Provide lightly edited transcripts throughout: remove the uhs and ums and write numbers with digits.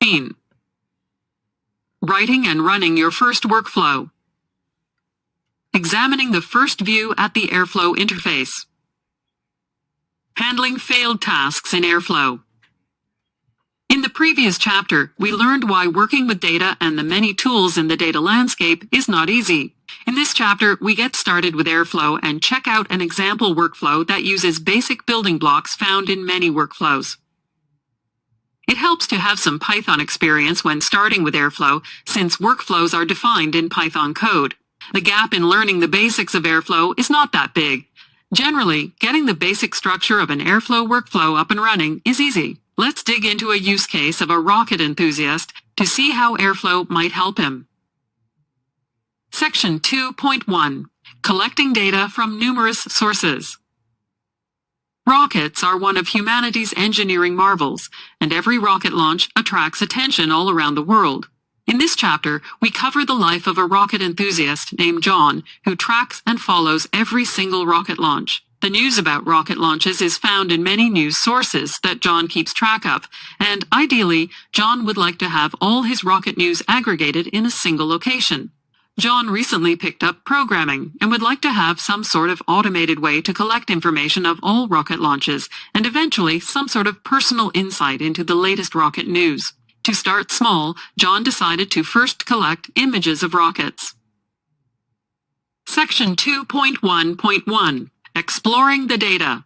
15. Writing and running your first workflow. Examining the first view at the Airflow interface. Handling failed tasks in Airflow. In the previous chapter, we learned why working with data and the many tools in the data landscape is not easy. In this chapter, we get started with Airflow and check out an example workflow that uses basic building blocks found in many workflows. It helps to have some Python experience when starting with Airflow, since workflows are defined in Python code. The gap in learning the basics of Airflow is not that big. Generally, getting the basic structure of an Airflow workflow up and running is easy. Let's dig into a use case of a rocket enthusiast to see how Airflow might help him. Section 2.1. Collecting data from numerous sources. Rockets are one of humanity's engineering marvels, and every rocket launch attracts attention all around the world. In this chapter, we cover the life of a rocket enthusiast named John, who tracks and follows every single rocket launch. The news about rocket launches is found in many news sources that John keeps track of, and ideally, John would like to have all his rocket news aggregated in a single location. John recently picked up programming and would like to have some sort of automated way to collect information of all rocket launches and eventually some sort of personal insight into the latest rocket news. To start small, John decided to first collect images of rockets. Section 2.1.1. Exploring the data.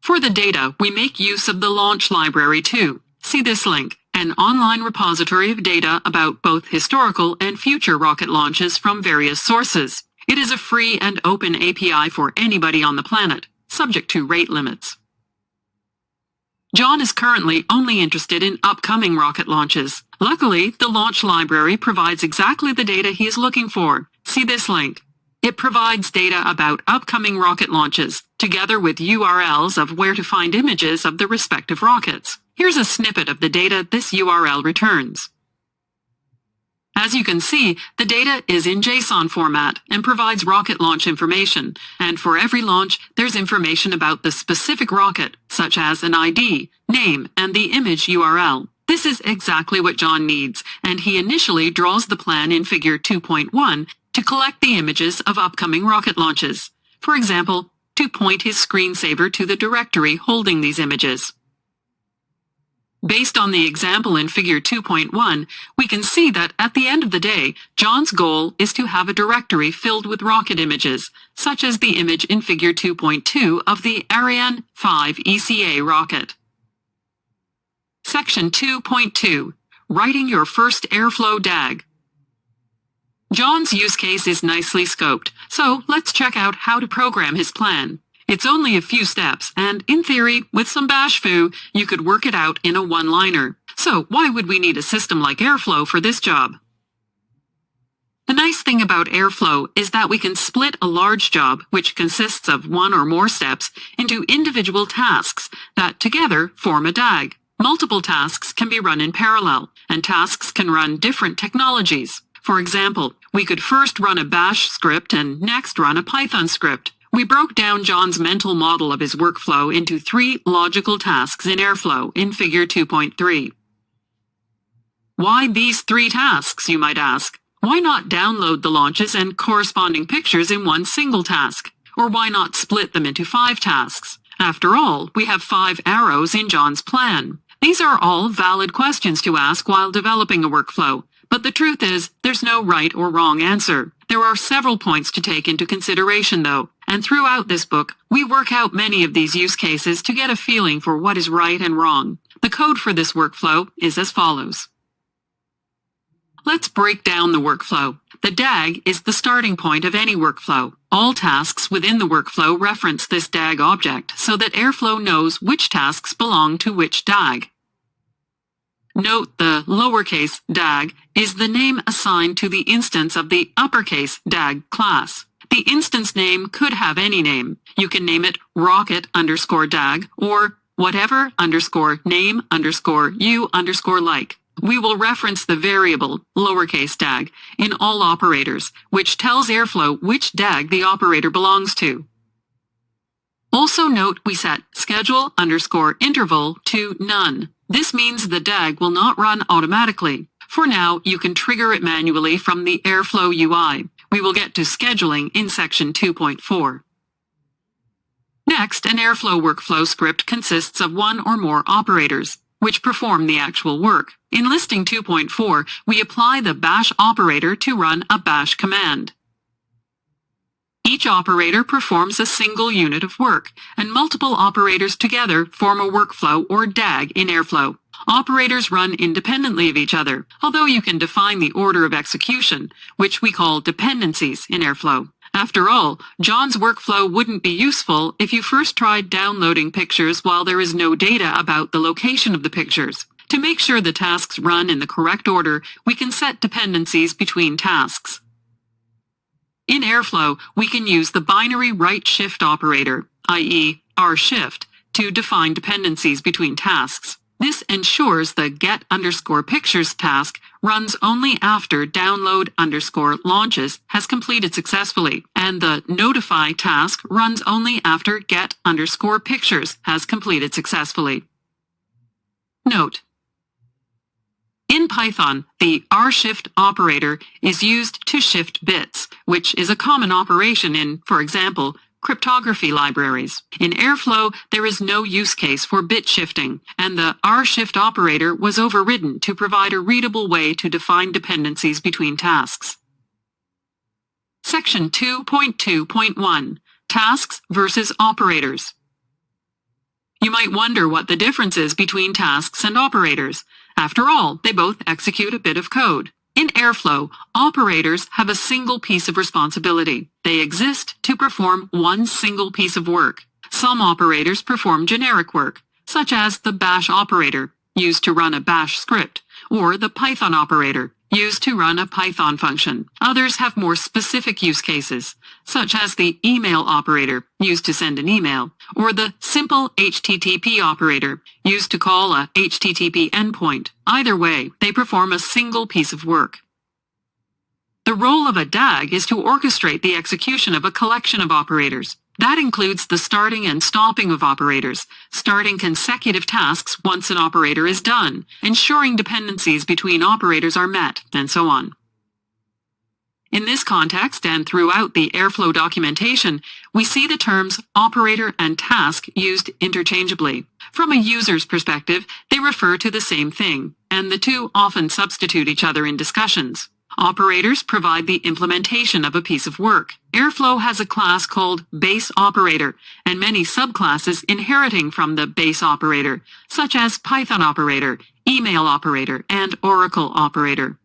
For the data, we make use of the launch library too. See this link, an online repository of data about both historical and future rocket launches from various sources. It is a free and open API for anybody on the planet, subject to rate limits. John is currently only interested in upcoming rocket launches. Luckily, the launch library provides exactly the data he is looking for. See this link. It provides data about upcoming rocket launches, together with URLs of where to find images of the respective rockets. Here's a snippet of the data this URL returns. As you can see, the data is in JSON format and provides rocket launch information, and for every launch, there's information about the specific rocket, such as an ID, name, and the image URL. This is exactly what John needs, and he initially draws the plan in Figure 2.1 to collect the images of upcoming rocket launches. For example, to point his screensaver to the directory holding these images. Based on the example in Figure 2.1, we can see that at the end of the day, John's goal is to have a directory filled with rocket images, such as the image in Figure 2.2 of the Ariane 5 ECA rocket. Section 2.2. Writing your first Airflow DAG. John's use case is nicely scoped, so let's check out how to program his plan. It's only a few steps, and in theory, with some bash foo, you could work it out in a one-liner. So why would we need a system like Airflow for this job? The nice thing about Airflow is that we can split a large job, which consists of one or more steps, into individual tasks that together form a DAG. Multiple tasks can be run in parallel, and tasks can run different technologies. For example, we could first run a bash script and next run a Python script. We broke down John's mental model of his workflow into 3 logical tasks in Airflow in Figure 2.3. Why these 3 tasks, you might ask? Why not download the launches and corresponding pictures in one single task? Or why not split them into 5 tasks? After all, we have 5 arrows in John's plan. These are all valid questions to ask while developing a workflow. But the truth is, there's no right or wrong answer. There are several points to take into consideration, though, and throughout this book, we work out many of these use cases to get a feeling for what is right and wrong. The code for this workflow is as follows. Let's break down the workflow. The DAG is the starting point of any workflow. All tasks within the workflow reference this DAG object so that Airflow knows which tasks belong to which DAG. Note the lowercase DAG is the name assigned to the instance of the uppercase DAG class. The instance name could have any name. You can name it rocket_DAG or whatever _name _you _like. We will reference the variable lowercase DAG in all operators, which tells Airflow which DAG the operator belongs to. Also note we set schedule_interval to none. This means the DAG will not run automatically. For now, you can trigger it manually from the Airflow UI. We will get to scheduling in section 2.4. Next, an Airflow workflow script consists of one or more operators, which perform the actual work. In listing 2.4, we apply the bash operator to run a bash command. Each operator performs a single unit of work, and multiple operators together form a workflow or DAG in Airflow. Operators run independently of each other, although you can define the order of execution, which we call dependencies in Airflow. After all, John's workflow wouldn't be useful if you first tried downloading pictures while there is no data about the location of the pictures. To make sure the tasks run in the correct order, we can set dependencies between tasks. In Airflow, we can use the binary right-shift operator, i.e. rshift, to define dependencies between tasks. This ensures the get_pictures task runs only after download_launches has completed successfully, and the notify task runs only after get_pictures has completed successfully. Note: in Python, the rshift operator is used to shift bits, which is a common operation in, for example, cryptography libraries. In Airflow, there is no use case for bit shifting, and the rshift operator was overridden to provide a readable way to define dependencies between tasks. Section 2.2.1 Tasks versus Operators. You might wonder what the difference is between tasks and operators. After all, they both execute a bit of code. In Airflow, operators have a single piece of responsibility. They exist to perform one single piece of work. Some operators perform generic work, such as the bash operator, used to run a bash script, or the Python operator, used to run a Python function. Others have more specific use cases, such as the email operator, used to send an email, or the simple HTTP operator, used to call a HTTP endpoint. Either way, they perform a single piece of work. The role of a DAG is to orchestrate the execution of a collection of operators. That includes the starting and stopping of operators, starting consecutive tasks once an operator is done, ensuring dependencies between operators are met, and so on. In this context and throughout the Airflow documentation, we see the terms operator and task used interchangeably. From a user's perspective, they refer to the same thing, and the two often substitute each other in discussions. Operators provide the implementation of a piece of work. Airflow has a class called base operator, and many subclasses inheriting from the base operator, such as Python operator, email operator, and Oracle operator.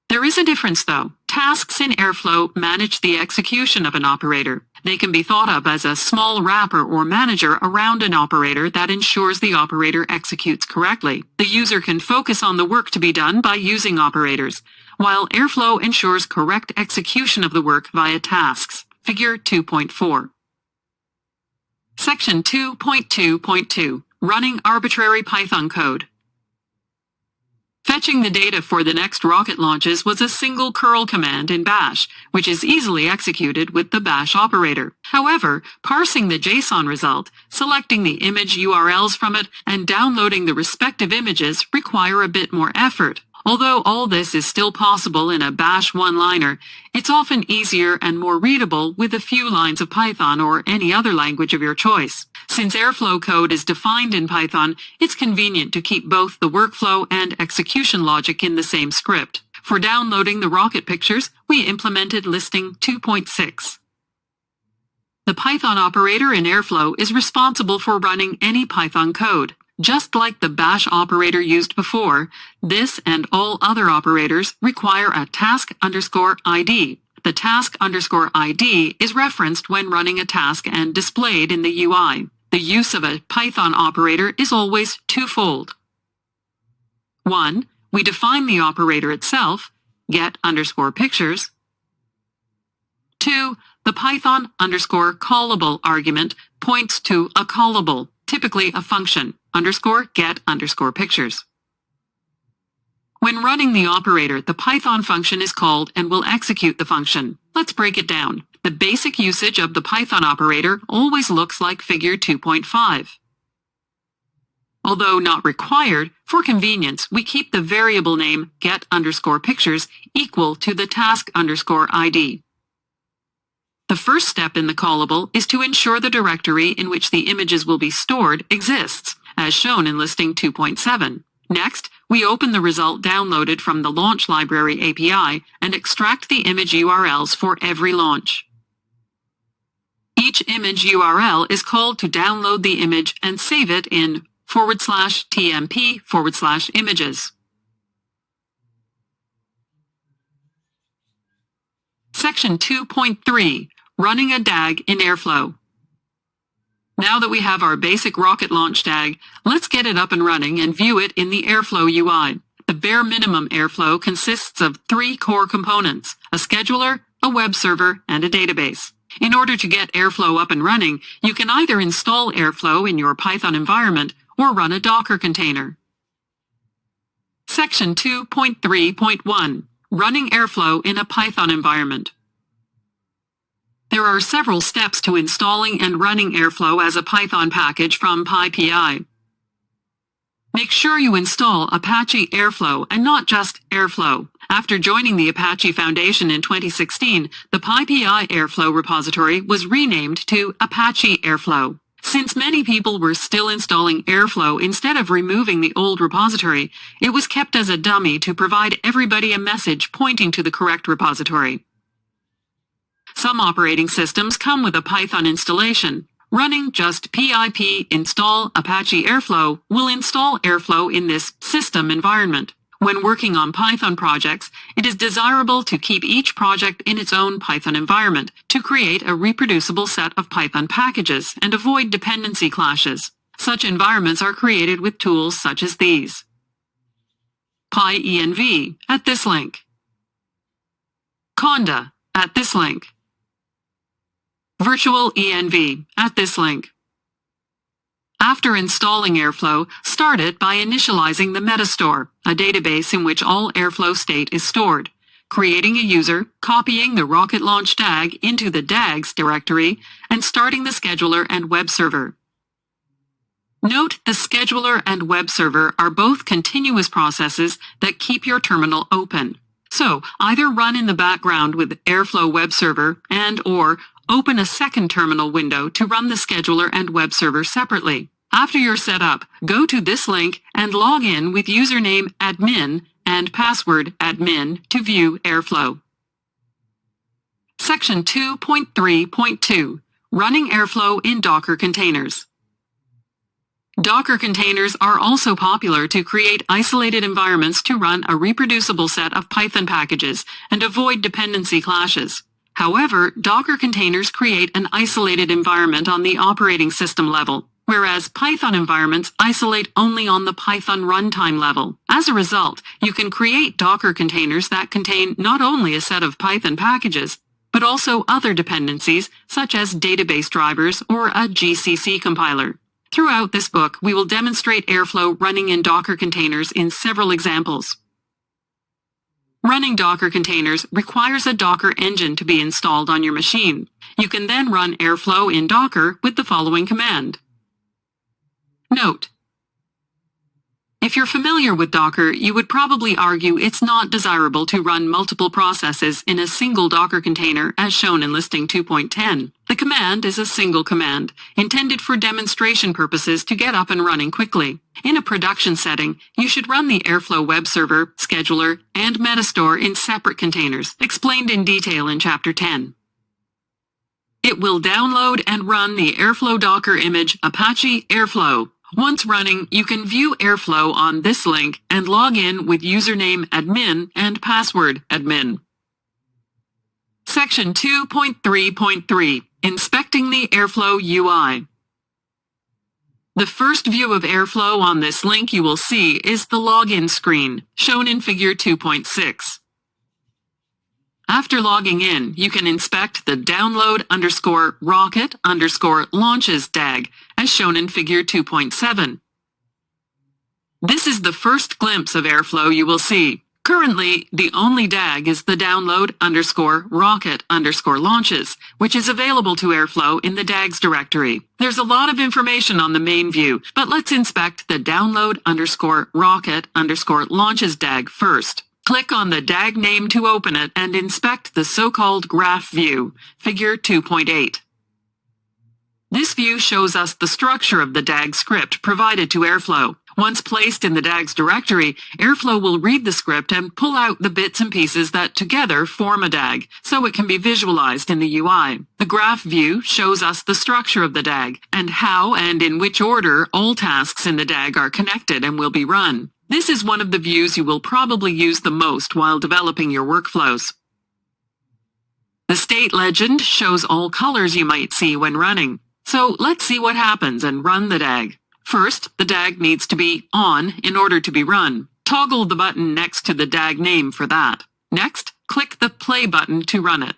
There is a difference, though. Tasks in Airflow manage the execution of an operator. They can be thought of as a small wrapper or manager around an operator that ensures the operator executes correctly. The user can focus on the work to be done by using operators, while Airflow ensures correct execution of the work via tasks. Figure 2.4. Section 2.2.2 Running Arbitrary Python Code. Fetching the data for the next rocket launches was a single curl command in bash, which is easily executed with the bash operator. However, parsing the JSON result, selecting the image URLs from it, and downloading the respective images require a bit more effort. Although all this is still possible in a bash one-liner, it's often easier and more readable with a few lines of Python or any other language of your choice. Since Airflow code is defined in Python, it's convenient to keep both the workflow and execution logic in the same script. For downloading the rocket pictures, we implemented listing 2.6. The Python operator in Airflow is responsible for running any Python code. Just like the bash operator used before, this and all other operators require a task_ID. The task_ID is referenced when running a task and displayed in the UI. The use of a Python operator is always twofold. 1. We define the operator itself, get_pictures. 2. The Python_callable argument points to a callable, typically a function, _get_pictures. When running the operator, the Python function is called and will execute the function. Let's break it down. The basic usage of the Python operator always looks like figure 2.5. Although not required, for convenience, we keep the variable name get_pictures equal to the task_ID. The first step in the callable is to ensure the directory in which the images will be stored exists, as shown in listing 2.7. Next, we open the result downloaded from the Launch Library API and extract the image URLs for every launch. Each image URL is called to download the image and save it in /tmp/images. Section 2.3, Running a DAG in Airflow. Now that we have our basic rocket launch DAG, let's get it up and running and view it in the Airflow UI. The bare minimum Airflow consists of 3 core components: a scheduler, a web server, and a database. In order to get Airflow up and running, you can either install Airflow in your Python environment or run a Docker container. Section 2.3.1, Running Airflow in a Python environment. There are several steps to installing and running Airflow as a Python package from PyPI. Make sure you install Apache Airflow and not just Airflow. After joining the Apache Foundation in 2016, the PyPI Airflow repository was renamed to Apache Airflow. Since many people were still installing Airflow instead of removing the old repository, it was kept as a dummy to provide everybody a message pointing to the correct repository. Some operating systems come with a Python installation. Running just pip install Apache Airflow will install Airflow in this system environment. When working on Python projects, it is desirable to keep each project in its own Python environment to create a reproducible set of Python packages and avoid dependency clashes. Such environments are created with tools such as these: PyEnv at this link, Conda at this link, Virtual env at this link. After installing Airflow, start it by initializing the metastore, a database in which all Airflow state is stored, creating a user, copying the rocket launch DAG into the DAGs directory, and starting the scheduler and web server. Note the scheduler and web server are both continuous processes that keep your terminal open. So either run in the background with Airflow web server and/or open a second terminal window to run the scheduler and web server separately. After you're set up, go to this link and log in with username admin and password admin to view Airflow. Section 2.3.2, Running Airflow in Docker Containers. Docker containers are also popular to create isolated environments to run a reproducible set of Python packages and avoid dependency clashes. However, Docker containers create an isolated environment on the operating system level, whereas Python environments isolate only on the Python runtime level. As a result, you can create Docker containers that contain not only a set of Python packages, but also other dependencies such as database drivers or a GCC compiler. Throughout this book, we will demonstrate Airflow running in Docker containers in several examples. Running Docker containers requires a Docker engine to be installed on your machine. You can then run Airflow in Docker with the following command. Note: if you're familiar with Docker, you would probably argue it's not desirable to run multiple processes in a single Docker container as shown in listing 2.10. The command is a single command, intended for demonstration purposes to get up and running quickly. In a production setting, you should run the Airflow web server, scheduler, and metastore in separate containers, explained in detail in Chapter 10. It will download and run the Airflow Docker image Apache Airflow. Once running, you can view Airflow on this link and log in with username admin and password admin. Section 2.3.3, Inspecting the Airflow UI. The first view of Airflow on this link you will see is the login screen, shown in Figure 2.6. After logging in, you can inspect the download_rocket_launches DAG, as shown in Figure 2.7. This is the first glimpse of Airflow you will see. Currently, the only DAG is the download_rocket_launches, which is available to Airflow in the DAGs directory. There's a lot of information on the main view, but let's inspect the download_rocket_launches DAG first. Click on the DAG name to open it and inspect the so-called graph view, figure 2.8. This view shows us the structure of the DAG script provided to Airflow. Once placed in the DAGs directory, Airflow will read the script and pull out the bits and pieces that together form a DAG, so it can be visualized in the UI. The graph view shows us the structure of the DAG, and how and in which order all tasks in the DAG are connected and will be run. This is one of the views you will probably use the most while developing your workflows. The state legend shows all colors you might see when running. So let's see what happens and run the DAG. First, the DAG needs to be on in order to be run. Toggle the button next to the DAG name for that. Next, click the play button to run it.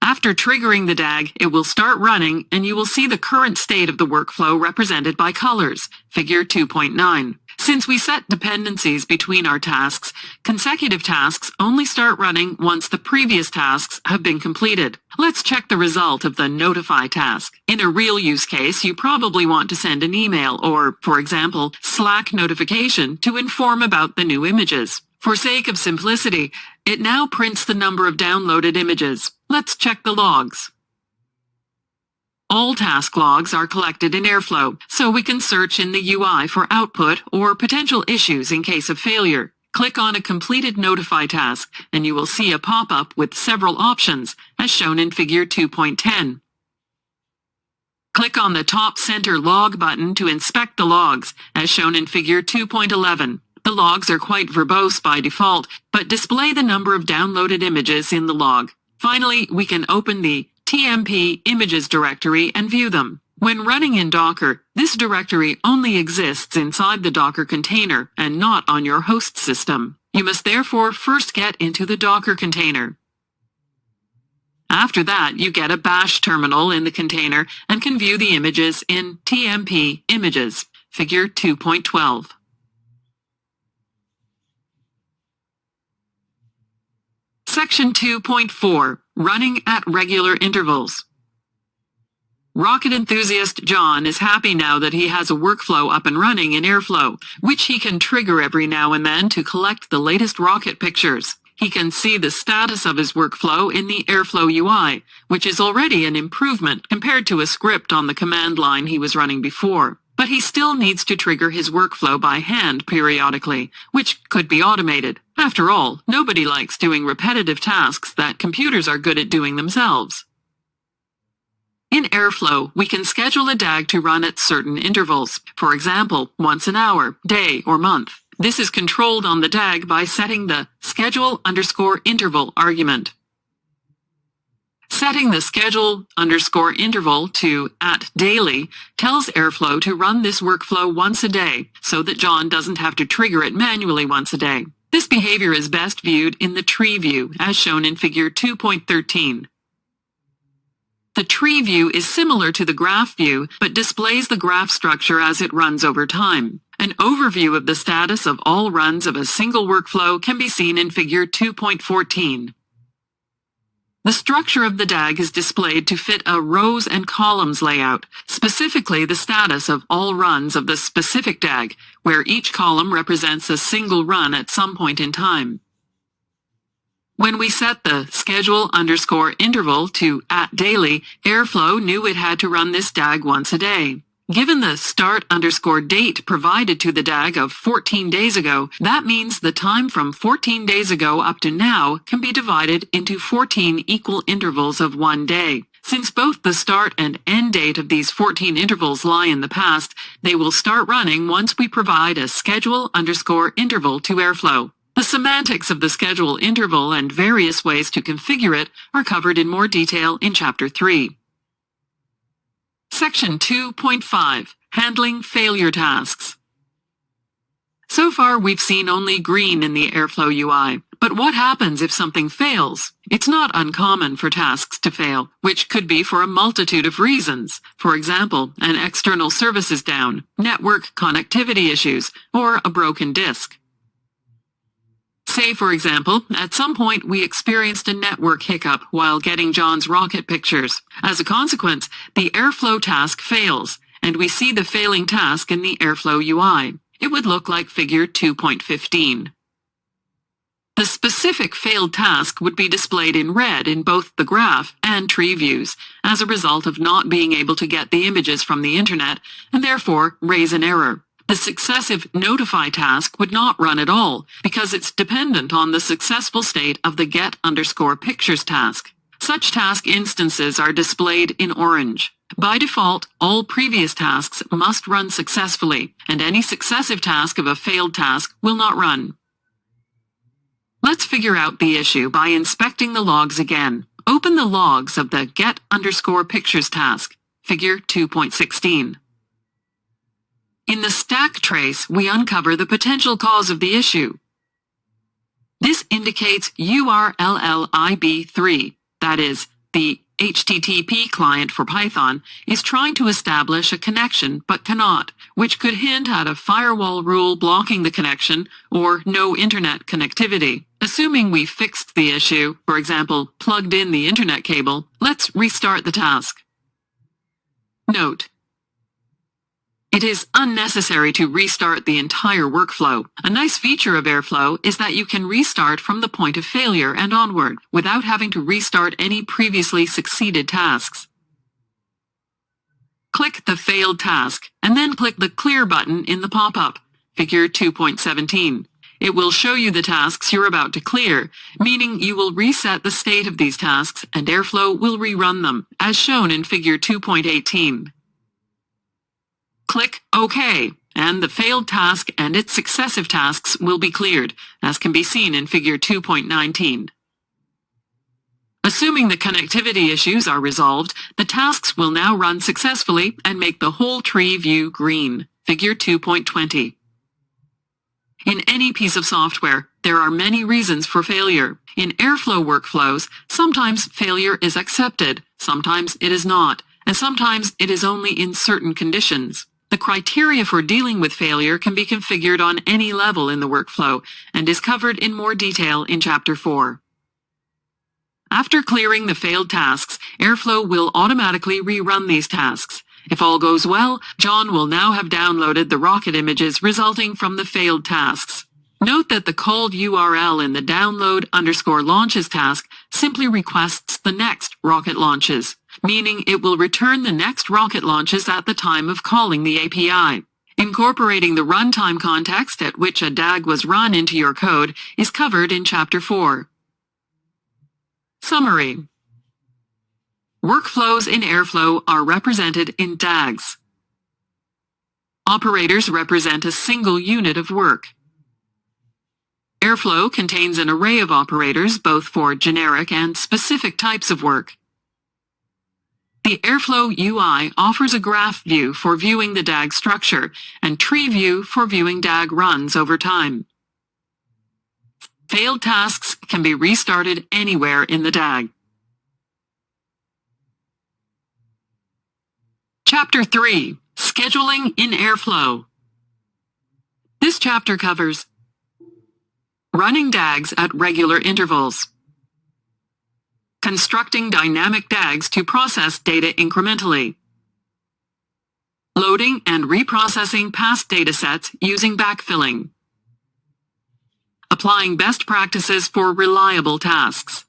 After triggering the DAG, it will start running and you will see the current state of the workflow represented by colors, figure 2.9. Since we set dependencies between our tasks, consecutive tasks only start running once the previous tasks have been completed. Let's check the result of the notify task. In a real use case, you probably want to send an email or, for example, Slack notification to inform about the new images. For sake of simplicity, it now prints the number of downloaded images. Let's check the logs. All task logs are collected in Airflow, so we can search in the UI for output or potential issues in case of failure. Click on a completed notify task, and you will see a pop-up with several options, as shown in figure 2.10. Click on the top center log button to inspect the logs, as shown in figure 2.11. The logs are quite verbose by default, but display the number of downloaded images in the log. Finally, we can open the TMP images directory and view them. When running in Docker, this directory only exists inside the Docker container and not on your host system. You must therefore first get into the Docker container. After that, you get a bash terminal in the container and can view the images in TMP images, figure 2.12. Section 2.4, Running at Regular Intervals. Rocket enthusiast John is happy now that he has a workflow up and running in Airflow, which he can trigger every now and then to collect the latest rocket pictures. He can see the status of his workflow in the Airflow UI, which is already an improvement compared to a script on the command line he was running before. But he still needs to trigger his workflow by hand periodically, which could be automated. After all, nobody likes doing repetitive tasks that computers are good at doing themselves. In Airflow, we can schedule a DAG to run at certain intervals, for example, once an hour, day, or month. This is controlled on the DAG by setting the schedule_interval argument. Setting the schedule_interval to @daily tells Airflow to run this workflow once a day so that John doesn't have to trigger it manually once a day. This behavior is best viewed in the tree view, as shown in figure 2.13. The tree view is similar to the graph view, but displays the graph structure as it runs over time. An overview of the status of all runs of a single workflow can be seen in figure 2.14. The structure of the DAG is displayed to fit a rows and columns layout, specifically the status of all runs of the specific DAG, where each column represents a single run at some point in time. When we set the schedule_interval to @daily, Airflow knew it had to run this DAG once a day. Given the start_date provided to the DAG of 14 days ago, that means the time from 14 days ago up to now can be divided into 14 equal intervals of 1 day. Since both the start and end date of these 14 intervals lie in the past, they will start running once we provide a schedule_interval to Airflow. The semantics of the schedule interval and various ways to configure it are covered in more detail in Chapter 3. Section 2.5, Handling Failure Tasks. So far, we've seen only green in the Airflow UI. But what happens if something fails? It's not uncommon for tasks to fail, which could be for a multitude of reasons. For example, an external service is down, network connectivity issues, or a broken disk. Say, for example, at some point we experienced a network hiccup while getting John's rocket pictures. As a consequence, the Airflow task fails, and we see the failing task in the Airflow UI. It would look like figure 2.15. The specific failed task would be displayed in red in both the graph and tree views as a result of not being able to get the images from the internet and therefore raise an error. The successive notify task would not run at all because it's dependent on the successful state of the get_pictures task. Such task instances are displayed in orange. By default, all previous tasks must run successfully, and any successive task of a failed task will not run. Let's figure out the issue by inspecting the logs again. Open the logs of the get_pictures task, figure 2.16. In the stack trace, we uncover the potential cause of the issue. This indicates URLLIB3, that is, the HTTP client for Python, is trying to establish a connection but cannot, which could hint at a firewall rule blocking the connection or no internet connectivity. Assuming we fixed the issue, for example, plugged in the internet cable, let's restart the task. Note: it is unnecessary to restart the entire workflow. A nice feature of Airflow is that you can restart from the point of failure and onward without having to restart any previously succeeded tasks. Click the failed task and then click the clear button in the pop-up, figure 2.17. It will show you the tasks you're about to clear, meaning you will reset the state of these tasks and Airflow will rerun them, as shown in figure 2.18. Click OK, and the failed task and its successive tasks will be cleared, as can be seen in figure 2.19. Assuming the connectivity issues are resolved, the tasks will now run successfully and make the whole tree view green, figure 2.20. In any piece of software, there are many reasons for failure. In Airflow workflows, sometimes failure is accepted, sometimes it is not, and sometimes it is only in certain conditions. The criteria for dealing with failure can be configured on any level in the workflow and is covered in more detail in Chapter 4. After clearing the failed tasks, Airflow will automatically rerun these tasks. If all goes well, John will now have downloaded the rocket images resulting from the failed tasks. Note that the called URL in the download_launches task simply requests the next rocket launches, meaning it will return the next rocket launches at the time of calling the API. Incorporating the runtime context at which a DAG was run into your code is covered in Chapter 4. Summary. Workflows in Airflow are represented in DAGs. Operators represent a single unit of work. Airflow contains an array of operators both for generic and specific types of work. The Airflow UI offers a graph view for viewing the DAG structure and tree view for viewing DAG runs over time. Failed tasks can be restarted anywhere in the DAG. Chapter 3. Scheduling in Airflow. This chapter covers running DAGs at regular intervals, constructing dynamic DAGs to process data incrementally, loading and reprocessing past datasets using backfilling, applying best practices for reliable tasks.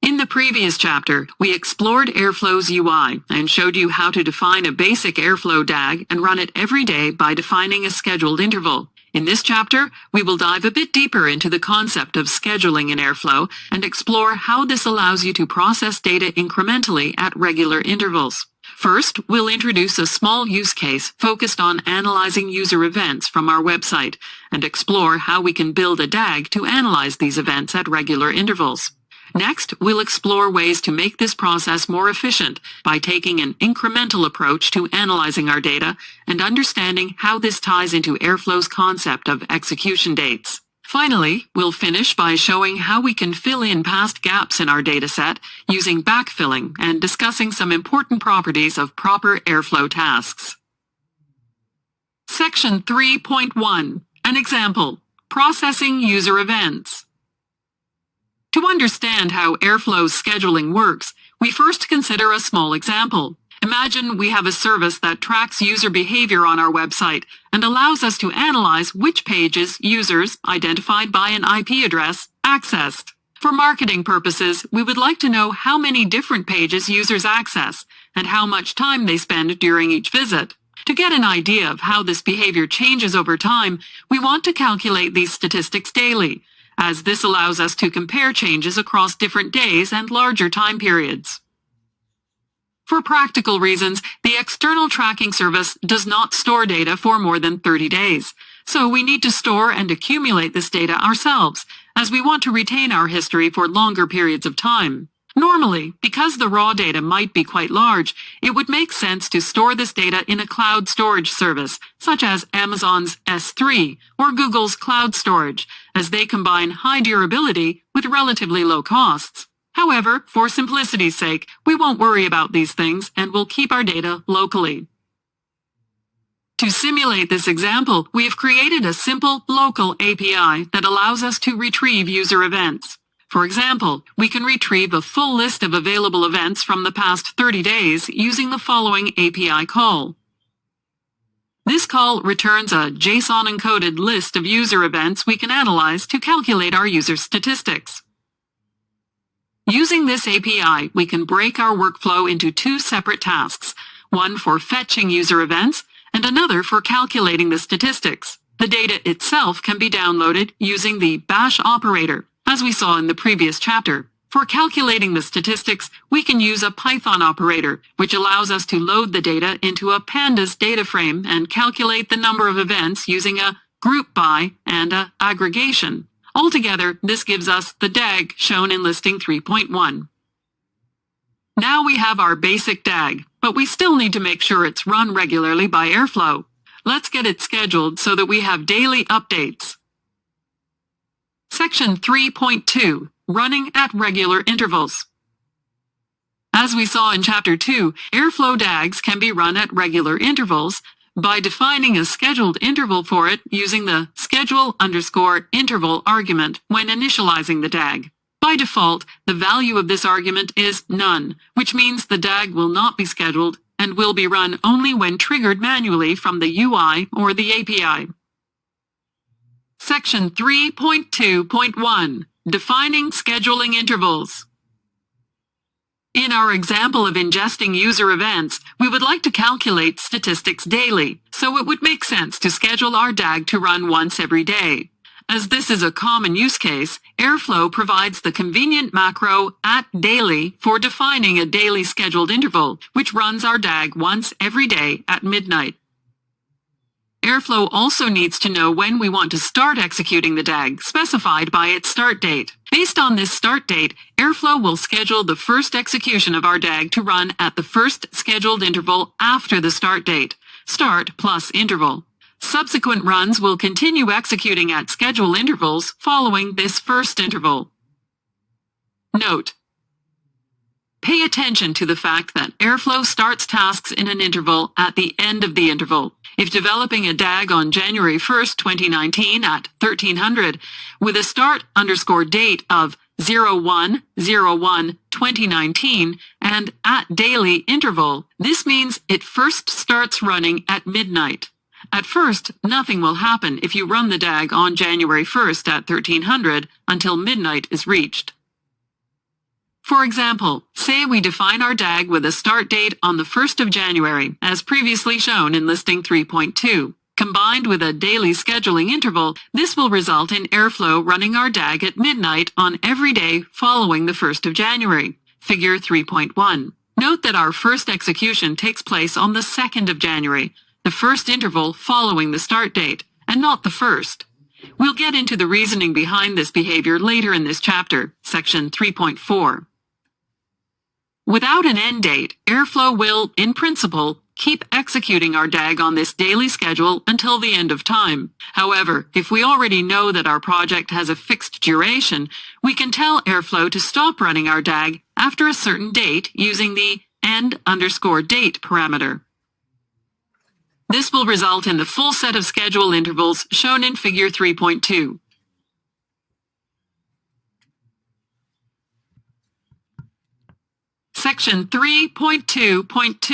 In the previous chapter, we explored Airflow's UI and showed you how to define a basic Airflow DAG and run it every day by defining a scheduled interval. In this chapter, we will dive a bit deeper into the concept of scheduling in Airflow and explore how this allows you to process data incrementally at regular intervals. First, we'll introduce a small use case focused on analyzing user events from our website and explore how we can build a DAG to analyze these events at regular intervals. Next, we'll explore ways to make this process more efficient by taking an incremental approach to analyzing our data and understanding how this ties into Airflow's concept of execution dates. Finally, we'll finish by showing how we can fill in past gaps in our dataset using backfilling and discussing some important properties of proper Airflow tasks. Section 3.1. An example. processing user events. To understand how Airflow's scheduling works, we first consider a small example. Imagine we have a service that tracks user behavior on our website and allows us to analyze which pages users, identified by an IP address, accessed. For marketing purposes, we would like to know how many different pages users access and how much time they spend during each visit. To get an idea of how this behavior changes over time, we want to calculate these statistics daily, as this allows us to compare changes across different days and larger time periods. For practical reasons, the external tracking service does not store data for more than 30 days, so we need to store and accumulate this data ourselves, as we want to retain our history for longer periods of time. Normally, because the raw data might be quite large, it would make sense to store this data in a cloud storage service, such as Amazon's S3 or Google's cloud storage, as they combine high durability with relatively low costs. However, for simplicity's sake, we won't worry about these things and will keep our data locally. To simulate this example, we have created a simple local API that allows us to retrieve user events. For example, we can retrieve a full list of available events from the past 30 days using the following API call. This call returns a JSON-encoded list of user events we can analyze to calculate our user statistics. Using this API, we can break our workflow into two separate tasks, one for fetching user events and another for calculating the statistics. The data itself can be downloaded using the bash operator, as we saw in the previous chapter. For calculating the statistics, we can use a Python operator, which allows us to load the data into a pandas data frame and calculate the number of events using a group by and a aggregation. Altogether, this gives us the DAG shown in listing 3.1. Now we have our basic DAG, but we still need to make sure it's run regularly by Airflow. Let's get it scheduled so that we have daily updates. Section 3.2, Running at Regular Intervals. As we saw in Chapter 2, Airflow DAGs can be run at regular intervals by defining a scheduled interval for it using the schedule_interval argument when initializing the DAG. By default, the value of this argument is none, which means the DAG will not be scheduled and will be run only when triggered manually from the UI or the API. Section 3.2.1, Defining Scheduling Intervals. In our example of ingesting user events, we would like to calculate statistics daily, so it would make sense to schedule our DAG to run once every day. As this is a common use case, Airflow provides the convenient macro @daily for defining a daily scheduled interval, which runs our DAG once every day at midnight. Airflow also needs to know when we want to start executing the DAG, specified by its start date. Based on this start date, Airflow will schedule the first execution of our DAG to run at the first scheduled interval after the start date, start plus interval. Subsequent runs will continue executing at schedule intervals following this first interval. Note: pay attention to the fact that Airflow starts tasks in an interval at the end of the interval. If developing a DAG on January 1st, 2019 at 1300 with a start_date of 01/01/2019 and @daily interval, this means it first starts running at midnight. At first, nothing will happen if you run the DAG on January 1st at 1300 until midnight is reached. For example, say we define our DAG with a start date on the 1st of January, as previously shown in listing 3.2. Combined with a daily scheduling interval, this will result in Airflow running our DAG at midnight on every day following the 1st of January, figure 3.1. Note that our first execution takes place on the 2nd of January, the first interval following the start date, and not the first. We'll get into the reasoning behind this behavior later in this chapter, section 3.4. Without an end date, Airflow will, in principle, keep executing our DAG on this daily schedule until the end of time. However, if we already know that our project has a fixed duration, we can tell Airflow to stop running our DAG after a certain date using the end_date parameter. This will result in the full set of schedule intervals shown in figure 3.2. Section 3.2.2.